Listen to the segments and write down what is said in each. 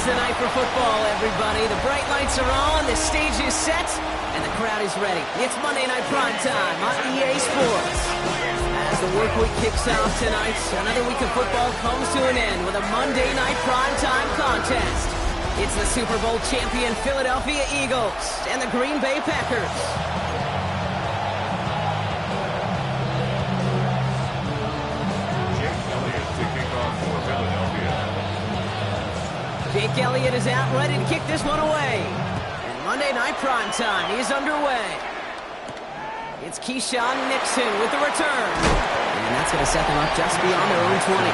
Tonight's the night for football, everybody. The bright lights are on, the stage is set, and the crowd is ready. It's Monday Night Prime Time on EA Sports. As the work week kicks off tonight, another week of football comes to an end with a Monday Night Prime Time contest. It's the Super Bowl champion Philadelphia Eagles and the Green Bay Packers. Jake Elliott is out ready to kick this one away. And Monday Night Prime Time is underway. It's Keyshawn Nixon with the return. And that's going to set them up just beyond their own 20.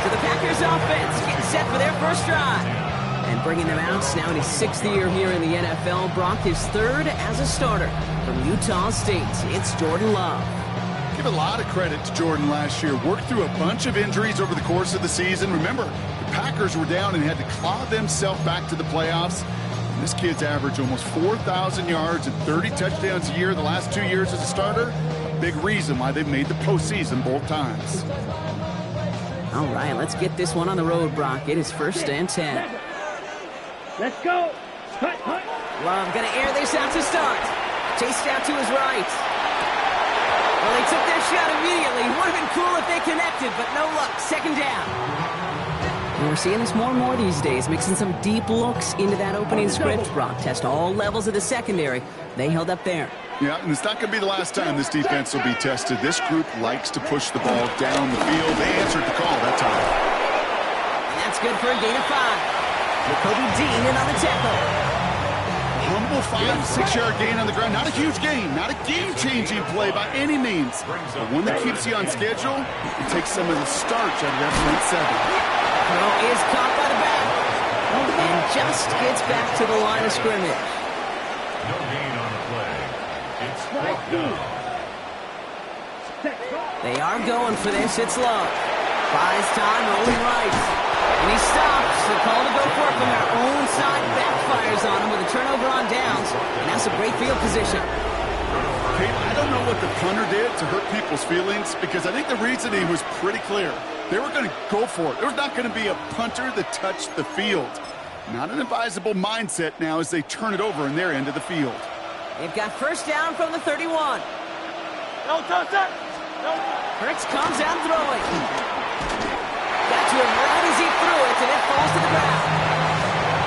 So the Packers offense getting set for their first drive. And bringing them out now in his 6th year here in the NFL. Brock his 3rd as a starter from Utah State. It's Jordan Love. Give a lot of credit to Jordan last year. Worked through a bunch of injuries over the course of the season. Remember, the Packers were down and had to claw themselves back to the playoffs. And this kid's averaged almost 4,000 yards and 30 touchdowns a year the last 2 years as a starter. A big reason why they've made the postseason both times. All right, let's get this one on the road, Brock. It is 1st and 10. Let's go. Love going to air this out to start. Chased out to his right. Well, they took their shot immediately. Would have been cool if they connected, but no luck. 2nd down. And we're seeing this more and more these days, mixing some deep looks into that opening script. Brock test all levels of the secondary. They held up there. Yeah, and it's not going to be the last time this defense will be tested. This group likes to push the ball down the field. They answered the call that time. And that's good for a gain of 5. Jacoby Dean in on the tackle. Humble 5-6-yard gain on the ground. Not a huge gain. Not a game-changing play by any means. But one that keeps you on schedule and takes some of the starch out of that front 7. Throw is caught by the back. And just gets back to the line of scrimmage. No gain on the play. It's 4th down. They are going for this. It's Love. Buys time, rolling right. And he stops. The call to go for it from their own side backfires on him with a turnover on downs. And that's a great field position. Kate, I don't know what the punter did to hurt people's feelings because I think the reasoning was pretty clear. They were going to go for it. There was not going to be a punter that touched the field. Not an advisable mindset now as they turn it over in their end of the field. They've got 1st down from the 31. Hurts comes out throwing. Got to him right as he threw it, and it falls to the ground.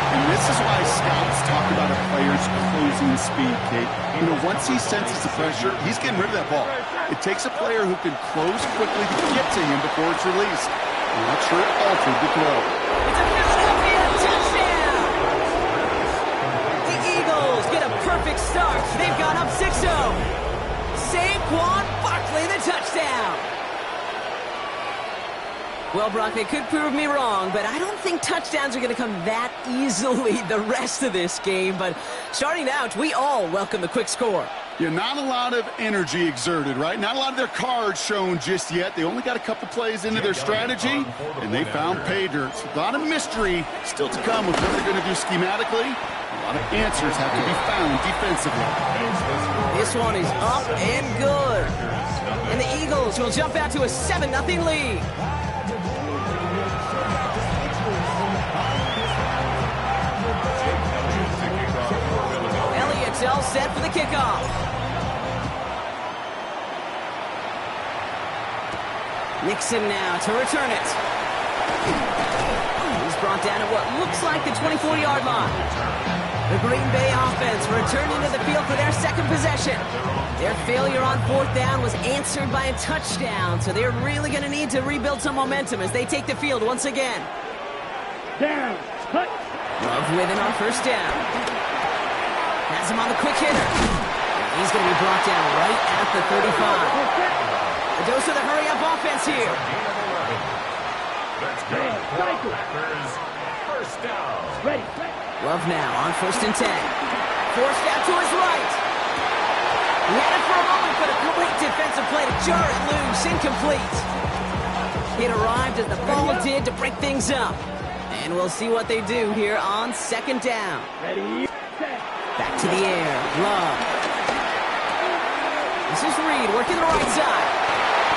And this is why scouts talk about a player's closing speed, Kate. You know, once he senses the pressure, he's getting rid of that ball. It takes a player who can close quickly to get to him before it's released. I'm not sure it altered the throw. It's a Philadelphia touchdown! The Eagles get a perfect start. They've gone up 6-0. Saquon Barkley, the touchdown. Well, Brock, they could prove me wrong, but I don't think touchdowns are going to come that easily the rest of this game. But starting out, we all welcome the quick score. Yeah, not a lot of energy exerted, right? Not a lot of their cards shown just yet. They only got a couple plays into their strategy, and they found pay dirt. So a lot of mystery still to come with what they're going to do schematically. A lot of answers have to be found defensively. This one is up and good. And the Eagles will jump out to a 7-0 lead. Elliott's all set for the kickoff. Nixon now to return it. He's brought down at what looks like the 24-yard line. The Green Bay offense returning to the field for their 2nd possession. Their failure on 4th down was answered by a touchdown, so they're really going to need to rebuild some momentum as they take the field once again. Down. Cut. Love with it on 1st down. Has him on the quick hitter. And he's going to be brought down right at the 35. A dose of the hurry-up offense here. Let's go. Packers. 1st down. Ready. Love now on 1st and 10. Forced out to his right. He had it for a moment, but a great defensive play to jar it loose. Incomplete. It arrived as the ball did to break things up. And we'll see what they do here on 2nd down. Ready. Back to the air. Love. This is Reed working the right side.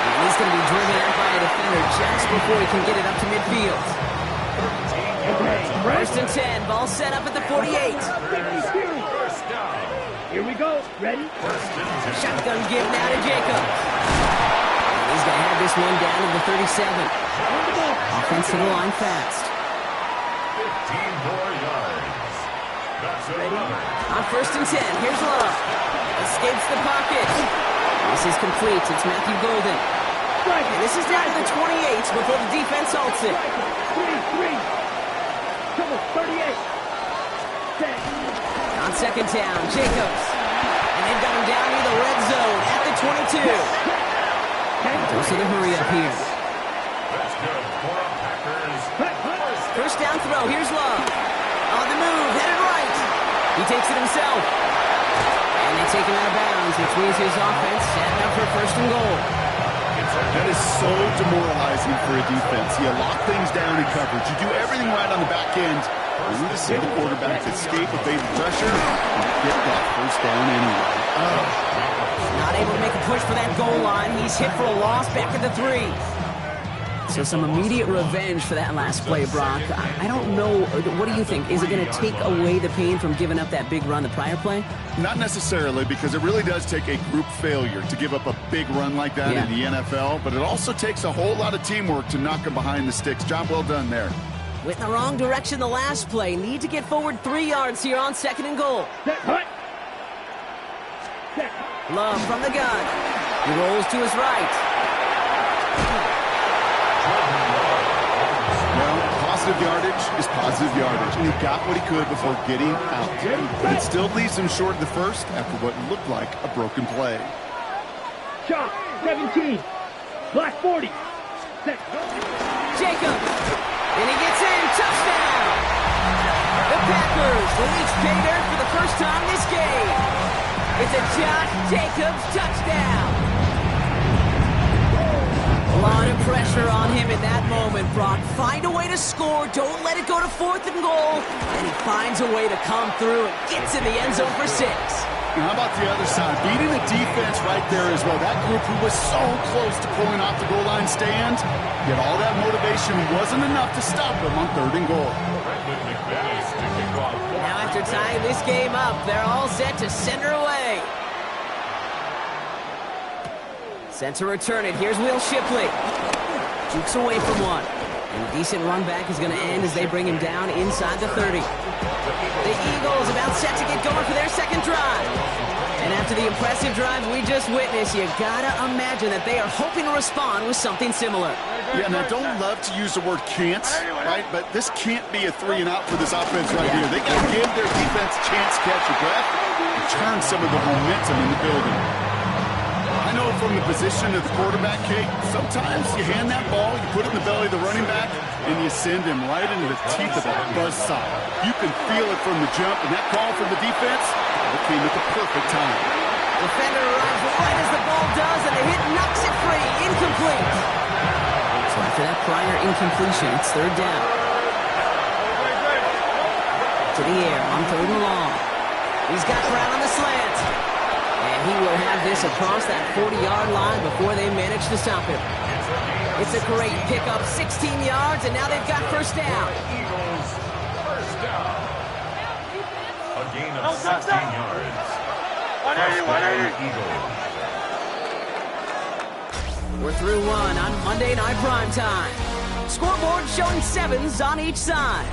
And he's going to be driven out by a defender just before he can get it up to midfield. First and 10. Ball set up at the 48. First down. Here we go. Ready? Shotgun give now to Jacobs. And he's going to have this one down to the 37. Offense to the line fast. 15 more yards. That's another. On first and 10, here's Love. Escapes the pocket. This is complete. It's Matthew Golden. And this is down to the 28 before the defense halts it. 3. Trouble, 38. Set. On second down, Jacobs. And they've got him down near the red zone at the 22. Those are the hurry up here. That's good for a Packers. First down throw, here's Love. On the move, headed right. He takes it himself. And they take him out of bounds, which means his offense setting up for first and goal. That is so demoralizing for a defense. You lock things down in coverage. You do everything right on the back end. You need to see the quarterback escape evade the pressure and get that first down anyway. Not able to make a push for that goal line. He's hit for a loss back at the 3. So some immediate revenge for that last play, Brock. I don't know. What do you think? Is it going to take away the pain from giving up that big run the prior play? Not necessarily, because it really does take a group failure to give up a big run like that in the NFL, but it also takes a whole lot of teamwork to knock them behind the sticks. Job well done there. Went in the wrong direction the last play. Need to get forward 3 yards here on second and goal. Love from the gun. He rolls to his right. Positive yardage is positive yardage, and he got what he could before getting out. But it still leaves him short of the first after what looked like a broken play. Shot, 17. Black 40. Set. Jacobs. And he gets in. Touchdown. The Packers will each pay dirt for the first time this game. It's a Josh Jacobs touchdown. A lot of pressure on him in that moment, Brock. Find a way to score. Don't let it go to fourth and goal. And he finds a way to come through and gets in the end zone for 6. How about the other side? Beating the defense right there as well. That group who was so close to pulling off the goal line stand, yet all that motivation wasn't enough to stop them on third and goal. Now after tying this game up, they're all set to send her away. Set to return it. Here's Will Shipley. Jukes away from one. And a decent run back is going to end as they bring him down inside the 30. The Eagles about set to get going for their second drive. And after the impressive drive we just witnessed, you gotta imagine that they are hoping to respond with something similar. Yeah, and I don't love to use the word can't, right? But this can't be a 3 and out for this offense right here. They got to give their defense a chance to catch your breath and turn some of the momentum in the building. I know from the position of the quarterback, Kate, sometimes you hand that ball, you put it in the belly of the running back, and you send him right into the teeth of that buzzsaw. You can feel it from the jump, and that call from the defense, it came at the perfect time. Defender arrives right as the ball does, and the hit knocks it free. Incomplete. So after that prior incompletion, it's third down. To the air on third and long. He's got Brown on the slant. And he will have this across that 40-yard line before they manage to stop him. It's a great pickup, 16 yards, and now they've got first down. Eagles, first down. A gain of 16 yards. First down, Eagles. We're through one on Monday Night Primetime. Scoreboard showing 7s on each side.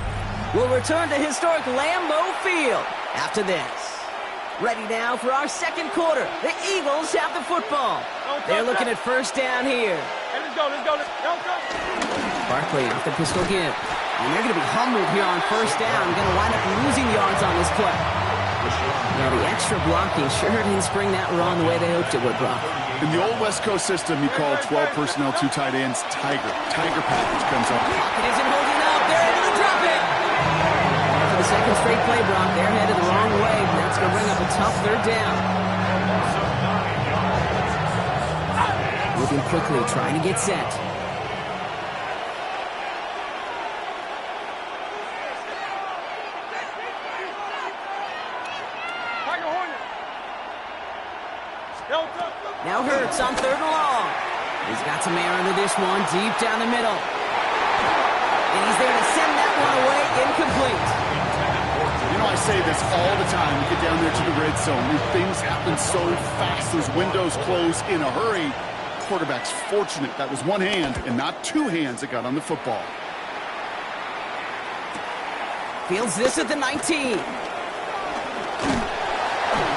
We'll return to historic Lambeau Field after this. Ready now for our second quarter. The Eagles have the football. They're looking at first down here. Let's go. Barkley off the pistol give. And they're going to be humbled here on first down. Going to wind up losing yards on this play. Now the extra blocking sure didn't spring that run the way they hoped it would, Brock. In the old West Coast system, you call 12 personnel, 2 tight ends, Tiger. Tiger package comes up. Pocket isn't holding up. They're able to drop it. For the second straight play, Brock, they're headed the wrong way. That's going to bring up a tough third down. Moving quickly, trying to get set. Now Hurts on third and long. He's got some air under this one, deep down the middle. And he's there to send that one away, incomplete. You know, I say this all the time. We get down there to the red zone. Things happen so fast. Those windows close in a hurry. Quarterback's fortunate. That was one hand and not two hands that got on the football. Fields this at the 19. It's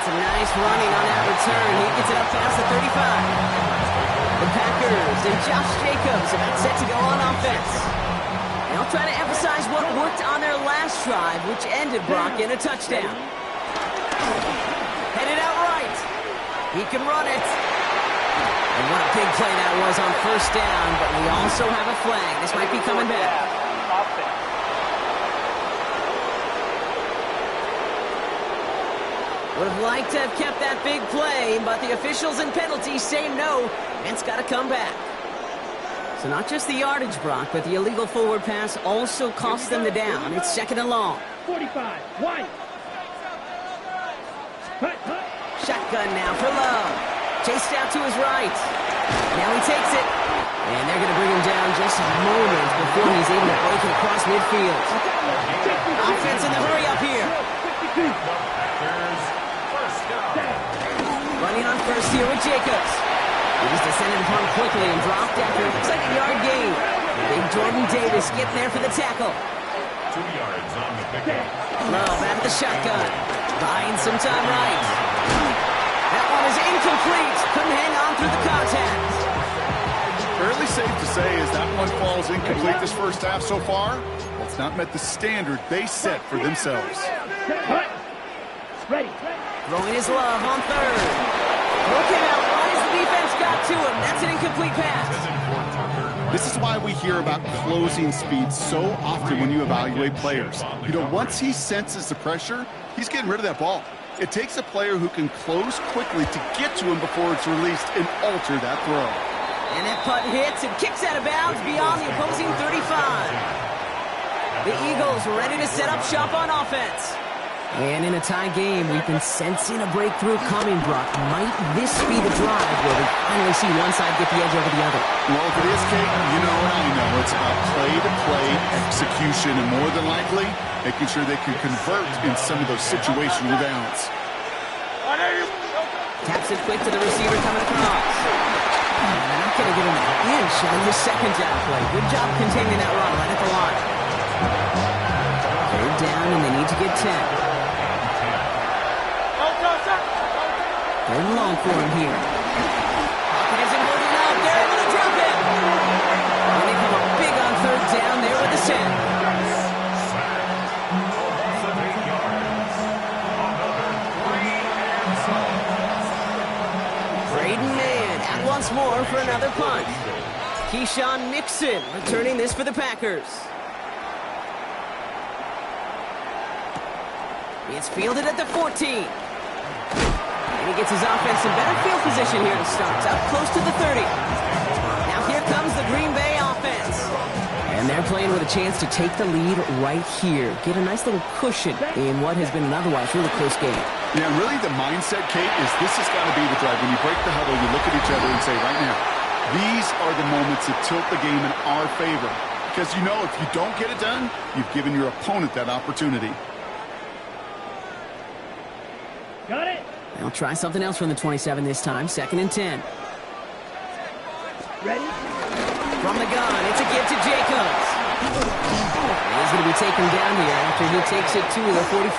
a nice running on that return. He gets it up past the 35. The Packers and Josh Jacobs about set to go on offense. And I'll try to emphasize what worked on their last drive, which ended, Brock, in a touchdown. Headed out right. He can run it. And what a big play that was on first down, but we also have a flag. This might be coming back. Would have liked to have kept that big play, but the officials and penalties say no, and it's got to come back. So not just the yardage, Brock, but the illegal forward pass also cost them the down. It's second and long. 45, wide. Shotgun now for Love. Chased out to his right. Now he takes it. And they're going to bring him down just moments before he's able to break it across midfield. Offense in the hurry up here. Running on first here with Jacobs. He just descended upon quickly and dropped after it looks like a yard gain. Big Jordan Davis getting there for the tackle. 2 yards on the pickup. Love out of the shotgun. Buying some time right. That one is incomplete. Couldn't hang on through the contact. Fairly safe to say as that one falls incomplete this first half so far, it's not met the standard they set for themselves. Ready. Throwing his Love on third. Looking out wide as the defense got to him. That's an incomplete pass. This is why we hear about closing speed so often when you evaluate players. You know, once he senses the pressure, he's getting rid of that ball. It takes a player who can close quickly to get to him before it's released and alter that throw. And that punt hits and kicks out of bounds beyond the opposing 35. The Eagles ready to set up shop on offense. And in a tie game, we've been sensing a breakthrough coming, Brock. Might this be the drive where we finally see one side get the edge over the other? Well, if it is, Kate, you know what I know. It's about play-to-play execution and more than likely making sure they can convert in some of those situational downs. Taps it quick to the receiver coming across. Not going to get an inch on this second down play. Good job containing that run right at the line. Third down, and they need to get 10. Third and long for him here. Pocket isn't holding up. They're able to drop it. And they come up big on third down there with the 10. Braden Mann out once more for another punt. Keyshawn Nixon returning this for the Packers. It's fielded at the 14. And he gets his offense in better field position here to start. Up close to the 30. Now here comes the Green Bay offense. And they're playing with a chance to take the lead right here. Get a nice little cushion in what has been an otherwise really close game. Yeah, really the mindset, Kate, is this has got to be the drive. When you break the huddle, you look at each other and say, right now, these are the moments that tilt the game in our favor. Because you know if you don't get it done, you've given your opponent that opportunity. Got it. They'll try something else from the 27 this time. Second and 10. Ready. From the gun, it's a give to Jacobs. And he's going to be taken down here after he takes it to the 45.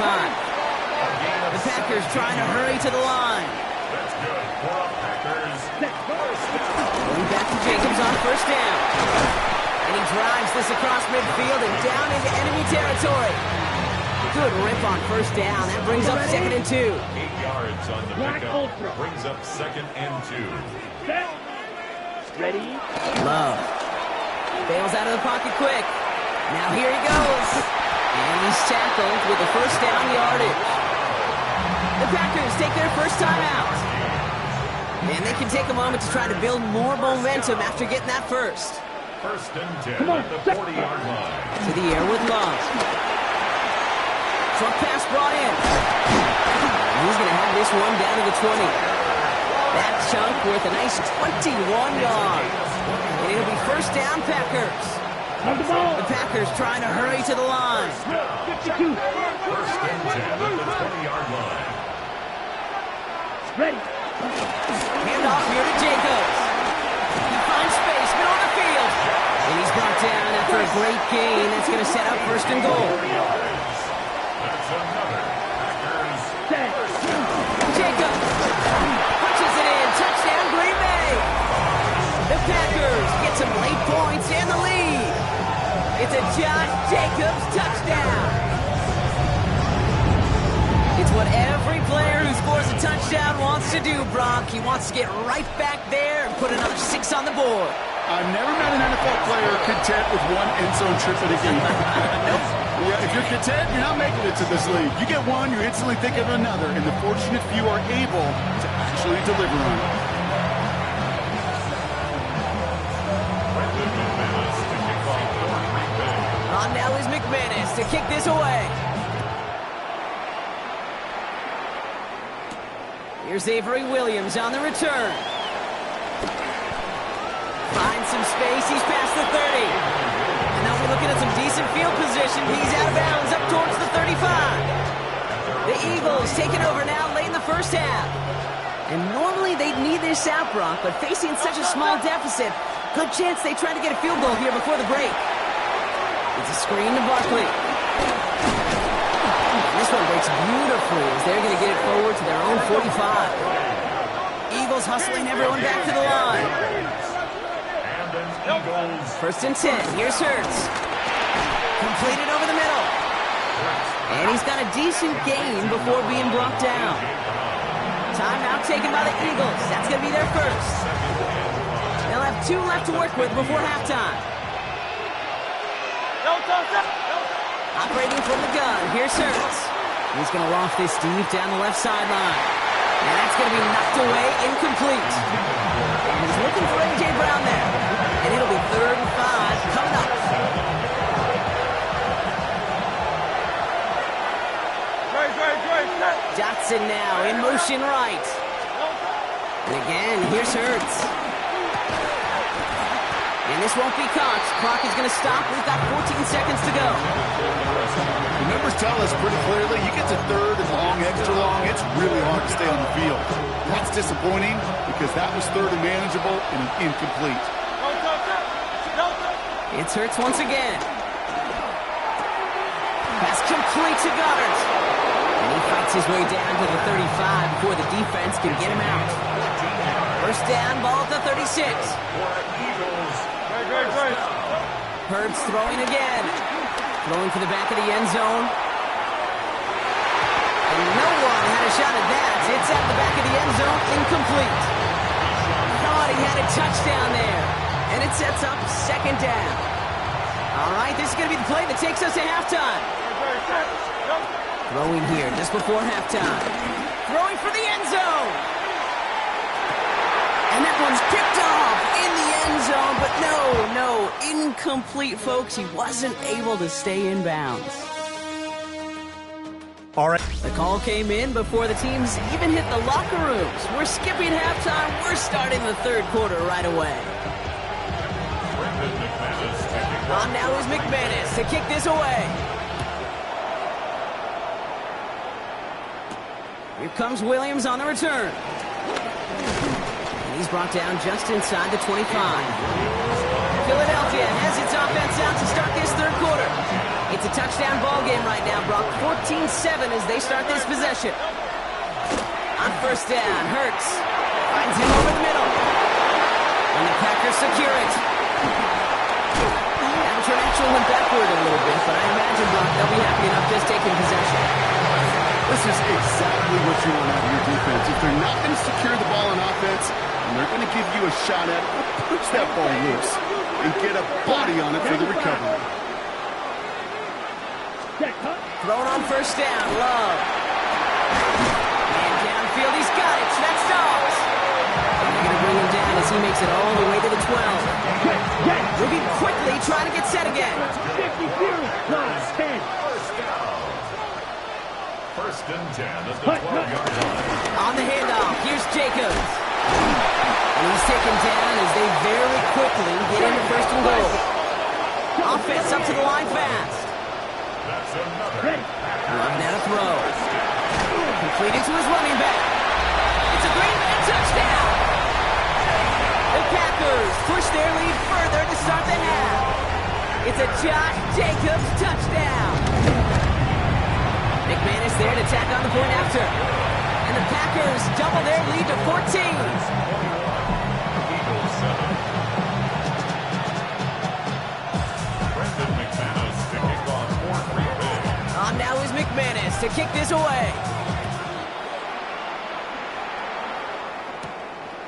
The Packers trying to hurry to the line. That's good for the Packers. Going back to Jacobs on first down. And he drives this across midfield and down into enemy territory. Good rip on first down. That brings up second and 2. 8 yards on the pickup. Brings up second and 2. Set. Ready. Love. Bails out of the pocket quick. Now here he goes. And he's tackled with the first down yardage. The Packers take their first time out. And they can take a moment to try to build more momentum after getting that first. First and 10 at the 40-yard line. To the air with Love. Short pass brought in. And he's going to have this one down to the 20. That chunk worth a nice 21 yards. And it'll be first down Packers. Run the ball. The Packers trying to hurry to the line. 52. First and 10 at the 20-yard line. Ready. Hand off here to Jacobs. He finds space, middle of the field. And he's brought down after a great gain. That's going to set up first and goal. That's another Packers Set. Jacobs punches it in. Touchdown, Green Bay. The Packers get some late points and the lead. It's a Josh Jacobs touchdown. It's what every player who scores a touchdown wants to do, Brock. He wants to get right back there and put another 6 on the board. I've never met an NFL player content with one end zone trip at a game. Yeah, if you're content, you're not making it to this league. You get one, you instantly think of another, and the fortunate few are able to actually deliver on it. On now is McManus to kick this away. Here's Avery Williams on the return. Finds some space. He's past the 30. And now we're looking at some decent field position. He's out of bounds up towards the 35. The Eagles taking over now late in the first half. And normally they'd need this out, Brock, but facing such a small deficit, good chance they try to get a field goal here before the break. It's a screen to Barkley. This one breaks beautifully as they're going to get it forward to their own 45. Eagles hustling everyone back to the line. First and 10. Here's Hurts. Completed over the middle. And he's got a decent gain before being brought down. Timeout taken by the Eagles. That's going to be their first. They'll have 2 left to work with before halftime. Operating from the gun. Here's Hurts. He's going to loft this deep down the left sideline. And that's going to be knocked away, incomplete. He's looking for A.J. Brown there. And it'll be 3rd and 5 coming up. Dotson now in motion right. And again, here's Hurts. And this won't be caught. Clock is going to stop. We've got 14 seconds to go. The numbers tell us pretty clearly, you get to 3rd and long, extra long, it's really hard to stay on the field. That's disappointing because that was 3rd and manageable and incomplete. It's Hurts once again. Pass complete to Goddard. And he fights his way down to the 35 before the defense can get him out. First down, ball at the 36. Hurts throwing again. Throwing for the back of the end zone. And no one had a shot at that. It's at the back of the end zone, incomplete. Thought he had a touchdown there. And it sets up second down. All right, this is going to be the play that takes us to halftime. Throwing here just before halftime. Throwing for the end zone. And that one's picked off in the end zone, but no, incomplete, folks. He wasn't able to stay in bounds. All right. The call came in before the teams even hit the locker rooms. We're skipping halftime. We're starting the 3rd quarter right away. On now is McManus to kick this away. Here comes Williams on the return. He's brought down just inside the 25. Philadelphia has its offense out to start this 3rd quarter. It's a touchdown ball game right now, Brock. 14-7 as they start this possession. On first down, Hurts finds him over the middle. And the Packers secure it. Amateur actually went backward a little bit, but I imagine, Brock, they'll be happy enough just taking possession. This is exactly what you want out of your defense. If they're not going to secure the ball on offense, and they're going to give you a shot at it, push that ball loose and get a body on it for the recovery. Thrown on first down, Love. And downfield, he's got it. That's Dobbs. And they're going to bring him down as he makes it all the way to the 12. Moving quickly, trying to get set again. 10. First and 10 at the 12-yard line. On the handoff, here's Jacobs. And he's taken down as they very quickly get into first and goal. Offense up to the line fast. That's another. Ready. Love now to throw. Completed to his running back. It's a Green Bay touchdown. The Packers push their lead further to start the half. It's a Josh Jacobs touchdown. McManus there to tack on the point after. And the Packers double their lead to 14. Eagles 7. Brendan McManus to kick off for Green Bay. On now is McManus to kick this away.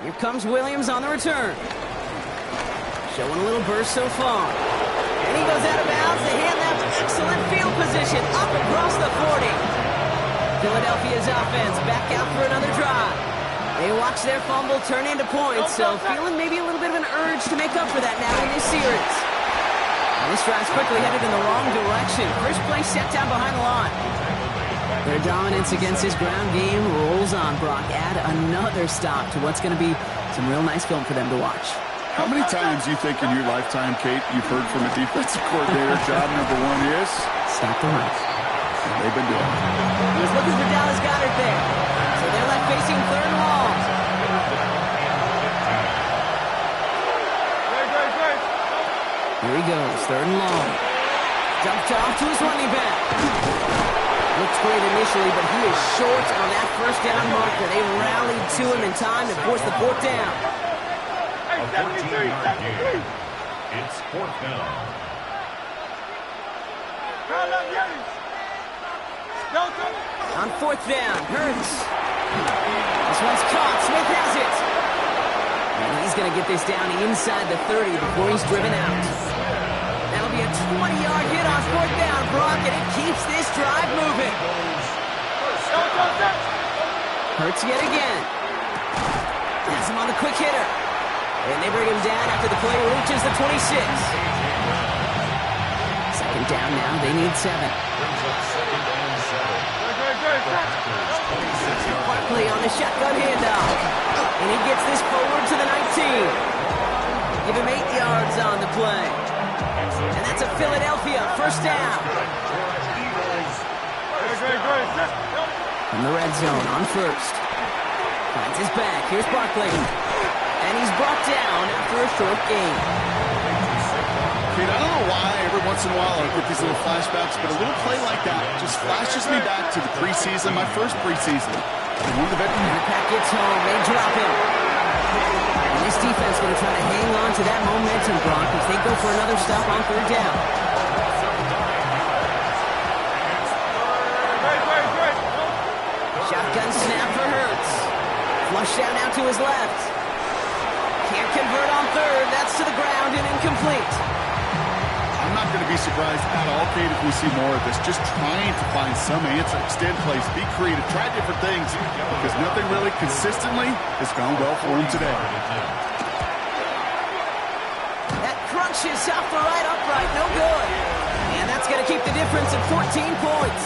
Here comes Williams on the return. Showing a little burst so far. And he goes out of bounds to hand that excellent field position up across the 40. Philadelphia's offense back out for another drive. They watch their fumble turn into points, so feeling maybe a little bit of an urge to make up for that now in this series. And this drive's quickly headed in the wrong direction. First play set down behind the line. Their dominance against his ground game rolls on, Brock. Add another stop to what's going to be some real nice film for them to watch. How many times do you think in your lifetime, Kate, you've heard from a defensive coordinator, job number one is? Stop the run. They've been doing it. He was looking for Dallas Goedert there. So they're left facing third and long. Here he goes, third and long. Jumped off to his running back. Looks great initially, but he is short on that first down marker. They rallied to him in time to force the fourth down. A 14-yard gain. It's fourth down. On fourth down, Hurts. This one's caught. Smith has it. And he's going to get this down inside the 30 before he's driven out. That'll be a 20-yard hit on fourth down, Brock, and it keeps this drive moving. Hurts yet again. Has him on the quick hitter. And they bring him down after the play reaches the 26. Second down now. They need 7. Brings up second and 7. Barkley on the shotgun handoff. And he gets this forward to the 19. Give him 8 yards on the play. And that's a Philadelphia first down. From the red zone on first. Finds his back. Here's Barkley. And he's brought down after a short gain. Kate, I don't know why every once in a while I get these little flashbacks, but a little play like that just flashes me back to the preseason, my first preseason. One of the veterans. Pack gets home. They drop him. And this defense is going to try to hang on to that momentum, Brock, as they go for another stop on third down. Shotgun snap for Hurts. Flush down out to his left. Can't convert on third. That's to the ground and incomplete. I'm not going to be surprised at all, Kate, if we see more of this. Just trying to find some answer, extend plays, be creative, try different things, because nothing really consistently has gone well for him today. That crunches off the right upright. No good. And that's going to keep the difference at 14 points.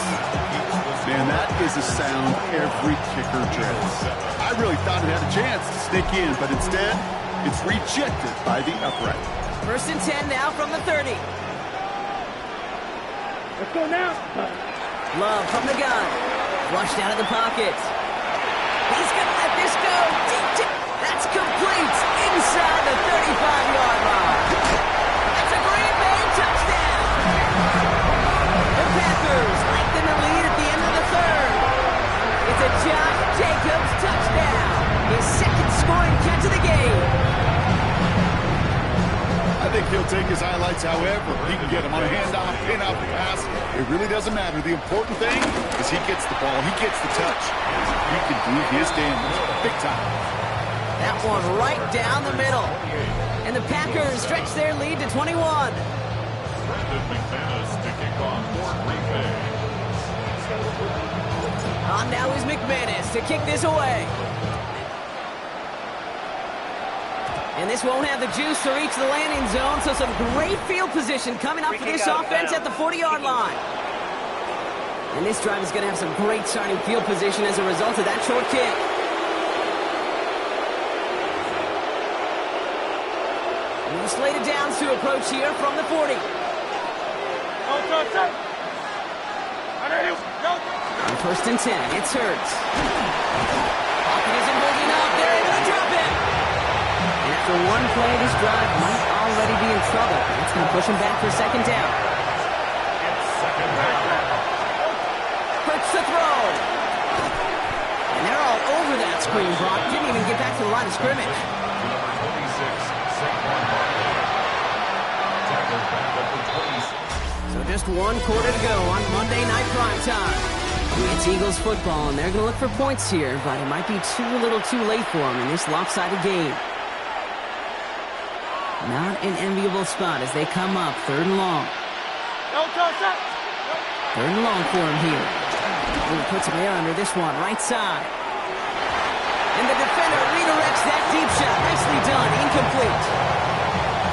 Man, that is a sound every kicker dreads. I really thought it had a chance to sneak in, but instead, it's rejected by the upright. First and 10 now from the 30. Let's go now. Love from the gun. Flushed out of the pocket. He's going to let this go. Deep. That's complete. Inside the 35-yard line. That's a Green Bay touchdown. The Packers lengthen the lead at the end of the third. It's a Josh Jacobs touchdown. His second scoring catch of the game. I think he'll take his highlights however he can get them on a handoff, pin out the pass. It really doesn't matter. The important thing is he gets the ball. He gets the touch. He can do his damage big time. That one right down the middle. And the Packers stretch their lead to 21. Brendan McManus to kick off for Green Bay. On now is McManus to kick this away. And this won't have the juice to reach the landing zone, so some great field position coming up for this offense at the 40-yard line. And this drive is going to have some great starting field position as a result of that short kick. And the slated downs to approach here from the 40. On 1st and 10, it's Hurts. Pocket isn't holding up. They're able to drop him. And after one play, this drive might already be in trouble. That's going to push him back for 2nd down. It's 2nd down. Hurts to throw. And they're all over that screen, Brock. Didn't even get back to the line of scrimmage. Number 26, Saquon Barkley. Tackled back up to 26. So just 1 quarter to go on Monday Night Primetime. It's Eagles football, and they're going to look for points here, but it might be a little too late for them in this lopsided game. Not an enviable spot as they come up 3rd and long. 3rd and long for him here. He puts him there under this one, right side. And the defender redirects that deep shot. Nicely done, incomplete.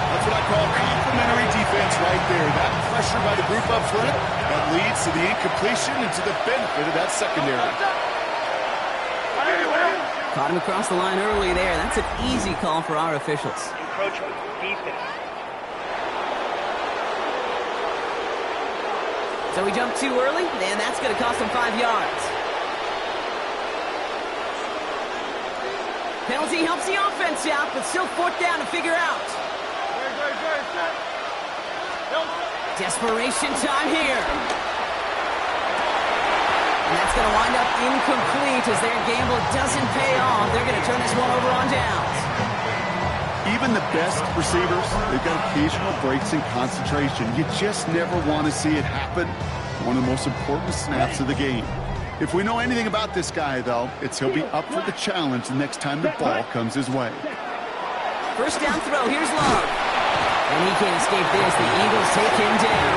That's what I call complimentary defense right there. That pressure by the group up front, that leads to the incompletion and to the benefit of that secondary. Caught him across the line early there. That's an easy call for our officials. Encroachment defense. So we jumped too early, and that's going to cost him 5 yards. Penalty helps the offense out, but still 4th down to figure out. Desperation time here. And that's going to wind up incomplete as their gamble doesn't pay off. They're going to turn this one over on downs. Even the best receivers, they've got occasional breaks in concentration. You just never want to see it happen. One of the most important snaps of the game. If we know anything about this guy, though, it's he'll be up for the challenge the next time the ball comes his way. 1st down throw, here's Love. And he can't escape this. The Eagles take him down.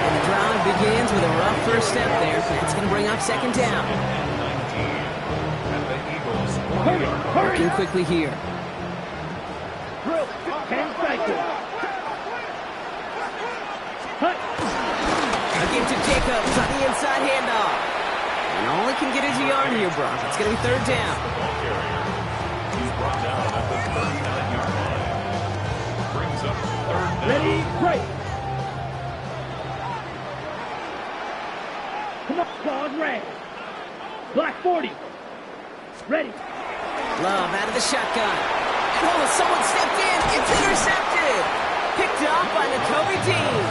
And the drive begins with a rough first step there. That's going to bring up 2nd down. 19. And the Eagles 40-yard line. Working quickly here. 10 seconds. Cut. Again to Jacobs on the inside handoff. And all he can get is a yard here, Brock. It's going to be 3rd down. Ball carrier. He's brought down at the 39-yard line. Brings up 3rd down. Ready, break. Come on, Claude Ray. Black 40. Ready. Love out of the shotgun. And oh, someone stepped in. It's intercepted. Picked up by Nakobe Dean.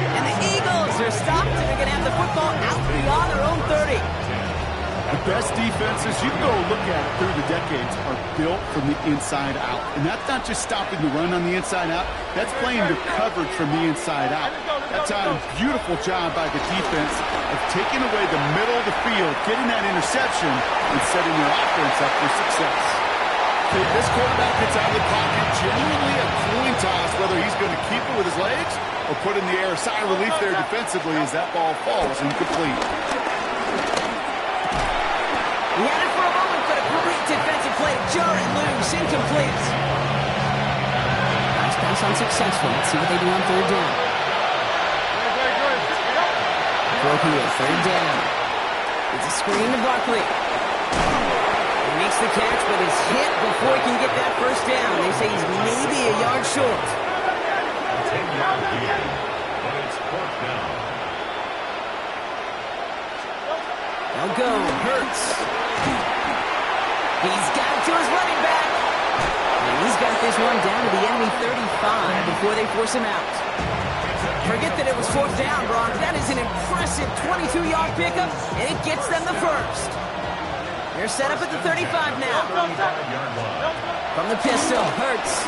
And the Eagles are stopped, and they're going to have the football out beyond their own 30. The best defenses you can go look at through the decades are built from the inside out. And that's not just stopping the run on the inside out. That's playing your coverage from the inside out. That's a beautiful job by the defense of taking away the middle of the field, getting that interception, and setting their offense up for success. Okay, this quarterback gets out of the pocket, genuinely a coin toss whether he's going to keep it with his legs or put in the air. Sigh of relief there defensively as that ball falls incomplete. He had it for a moment, but a great defensive play. Jarrett loose, incomplete. Nice pass unsuccessful. Let's see what they do on 3rd down. Throw here, 3rd down. It's a screen to Barkley. He makes the catch, but is hit before he can get that 1st down. They say he's maybe a yard short. 10-yard gain, but it's 4th down. They'll go. Hurts. He's got it to his running back. And he's got this one down to the enemy 35 before they force him out. Forget that it was 4th down, Brock. That is an impressive 22-yard pickup, and it gets them the 1st. They're set up at the 35 now. 35-yard line. From the pistol, Hurts.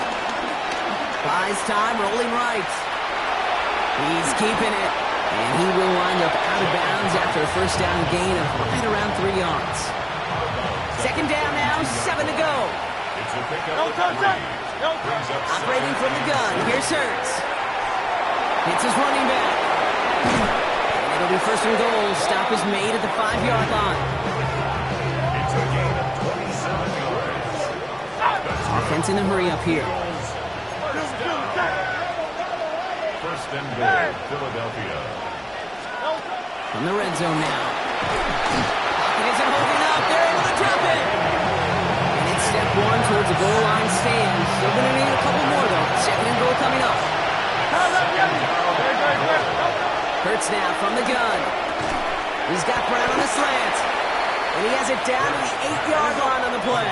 Buys time, rolling right. He's keeping it. And he will wind up out of bounds after a 1st down gain of right around 3 yards. 2nd down now, 7 to go. It's a pickup of 3. Brings up Operating from the gun, here's Hurts. Hits his running back. And it'll be 1st and goal. Stop is made at the 5-yard line. It's a gain of 27 yards. Offense in a hurry up here. 1st and goal, Philadelphia. From the red zone now. Pocket isn't holding up. They're able to drop it. And it's step 1 towards the goal line stand. Still going to need a couple more, though. 2nd and goal coming up. Hurts now from the gun. He's got Brown on the slant. And he has it down to the 8-yard line on the play.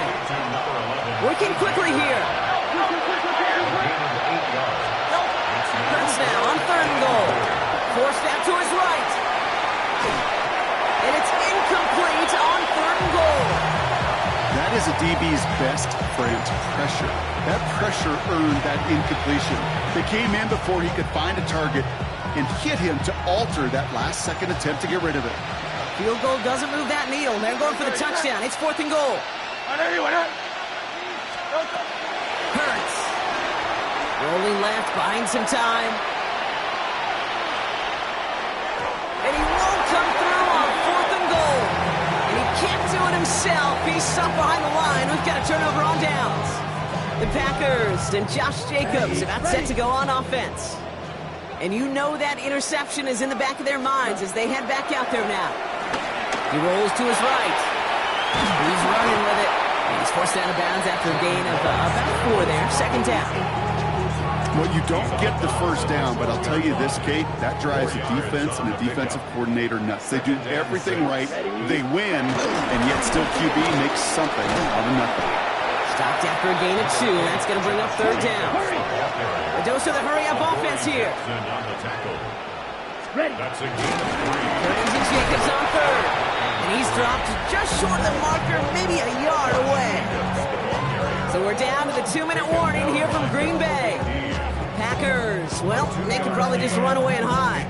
Working quickly here. Hurts now on 3rd and goal. Forced out to his right. And it's incomplete on 3rd and goal. That is a DB's best friend, pressure. That pressure earned that incompletion. They came in before he could find a target and hit him to alter that last-second attempt to get rid of it. Field goal doesn't move that needle. They're going for the touchdown. It's 4th and goal. Hurts. Rolling left, buying some time. And he won't come through on 4th and goal. And he can't do it himself. He's stuck behind the line. We've got a turnover on downs. The Packers and Josh Jacobs about set to go on offense. And you know that interception is in the back of their minds as they head back out there now. He rolls to his right. He's running with it. And he's forced out of bounds after a gain of about 4 there. 2nd down. Well, you don't get the first down, but I'll tell you this, Kate, that drives the defense and the defensive coordinator nuts. They do everything right. They win, and yet still QB makes something out of nothing. Stopped after a gain of 2. That's going to bring up 3rd down. A dose of the hurry-up offense here. Ready. That's a gain of 3. Ramsey Jacobs on 3rd. And he's dropped just short of the marker, maybe a yard away. So we're down to the 2-minute warning here from Green Bay. Packers, well, they could probably just run away and hide.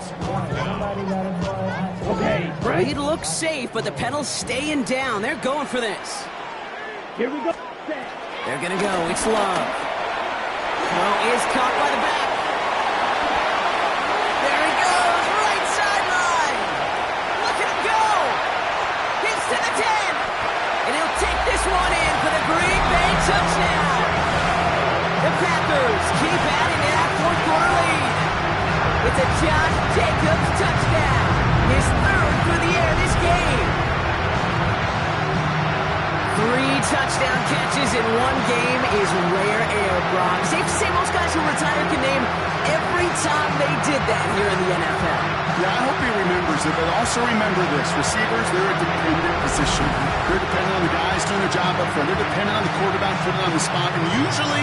Okay, Lead looks safe, but the pedals staying down. They're going for this. here we go. They're going to go. It's Love. Throw is caught by the back. There he goes. Right sideline. Look at him go. Gets to the 10. And he'll take this one in for the Green Bay touchdown. The Packers keep adding to that 4th-quarter lead. It's a Josh Jacobs touchdown. His 3rd for the air this game. 3 touchdown catches in one game is rare air, Brock. Safe to say most guys who retire can name every time they did that here in the NFL. Yeah, I hope he remembers it, but also remember this. Receivers, they're a dependent position. They're dependent on the guys doing the job up front. They're dependent on the quarterback putting it on the spot, and usually